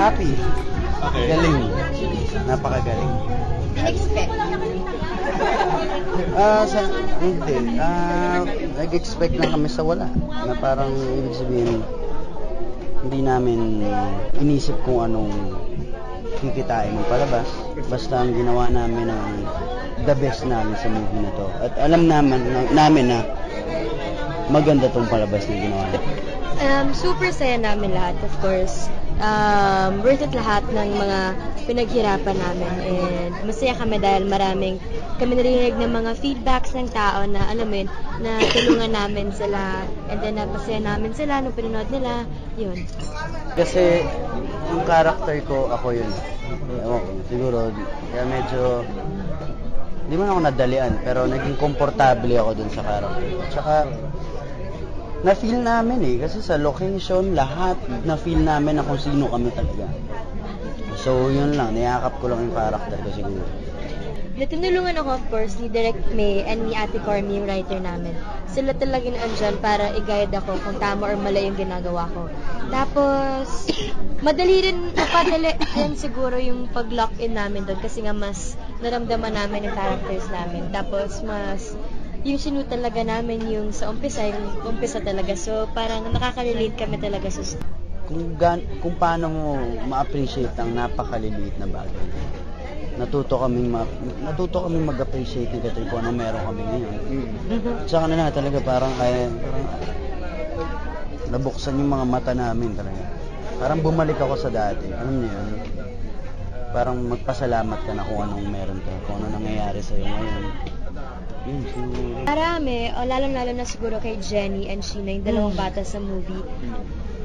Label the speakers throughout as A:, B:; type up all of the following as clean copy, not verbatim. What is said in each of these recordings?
A: Happy.
B: Okay.
A: Galing. Napakagaling.
C: In-expect.
A: Hindi. Nag-expect lang kami sa wala. Na parang, ibig sabihin, hindi namin inisip kung anong kikitain ng palabas. Basta ang ginawa namin ang the best namin sa movie na to. At alam namin na maganda tong palabas na ginawa namin.
C: Super saya namin lahat, of course. Worth it lahat ng mga pinaghirapan namin, and masaya kami dahil kami narinig ng mga feedbacks ng tao na alam mo yun, na tulungan namin sila, and then napasaya namin sila nung pinanood nila, yun.
A: Kasi yung character ko, ako yun. Ewan ko, siguro, kaya medyo, hindi man ako nadalian, pero naging komportable ako dun sa character ko. Tsaka, na-feel namin kasi sa location, lahat, na-feel namin na kung sino kami talaga. So, yun lang, niyakap ko lang yung character ko siguro.
C: Tinulungan ako, of course, ni Direk May and ni Ate Cormy, yung writer namin. Sila talaga na andyan para i-guide ako kung tama or mali yung ginagawa ko. Tapos, napadali rin siguro yung pag-lock-in namin doon kasi nga mas naramdaman namin yung characters namin. Tapos, mas yung sinu talaga namin yung sa umpisa talaga. So, parang nakaka-relate kami talaga sa
A: Kung paano mo ma-appreciate ang napakaliliit na bagay. Natuto kaming mag-appreciate ni Katrin kung anong meron kami ngayon. Tsaka na talaga parang nabuksan yung mga mata namin talaga. Parang bumalik ako sa dati. Alam niyo yun? Parang magpasalamat ka na kung anong meron ka, kung anong nangyayari sa'yo ngayon. Yun, siguro.
C: Marami, lalo na siguro kay Jenny and Sheena, yung dalawang bata sa movie.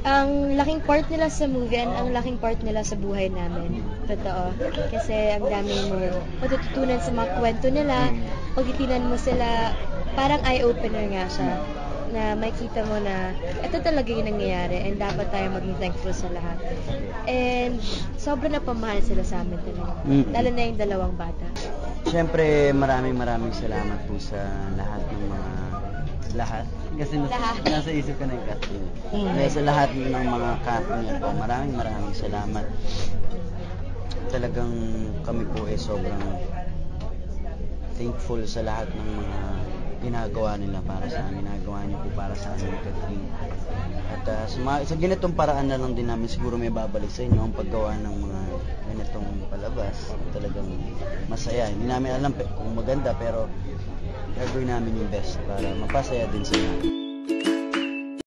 C: Ang laking part nila sa movie and ang laking part nila sa buhay namin. Totoo. Kasi ang dami mo matututunan sa mga kwento nila. Pag itinan mo sila, parang eye-opener nga siya. Na makita mo na ito talaga yung nangyayari and dapat tayo maging thankful sa lahat. And sobrang napamahal sila sa amin talaga. Lalo na yung dalawang bata.
A: Siyempre, maraming salamat po sa lahat. Kasi nasa isip ko na yung cast niyo. Kaya sa lahat ng mga cast niyo po, maraming salamat. Talagang kami po sobrang thankful sa lahat ng mga ginagawa nila para sa amin, ginagawa niyo po para sa amin, Katrin. At sa ganitong paraan na lang din namin siguro may babalik sa inyo ang paggawa ng mga ganitong palabas. Talagang masaya. Hindi namin alam kung maganda pero gagawin namin yung best para mapasaya din sila.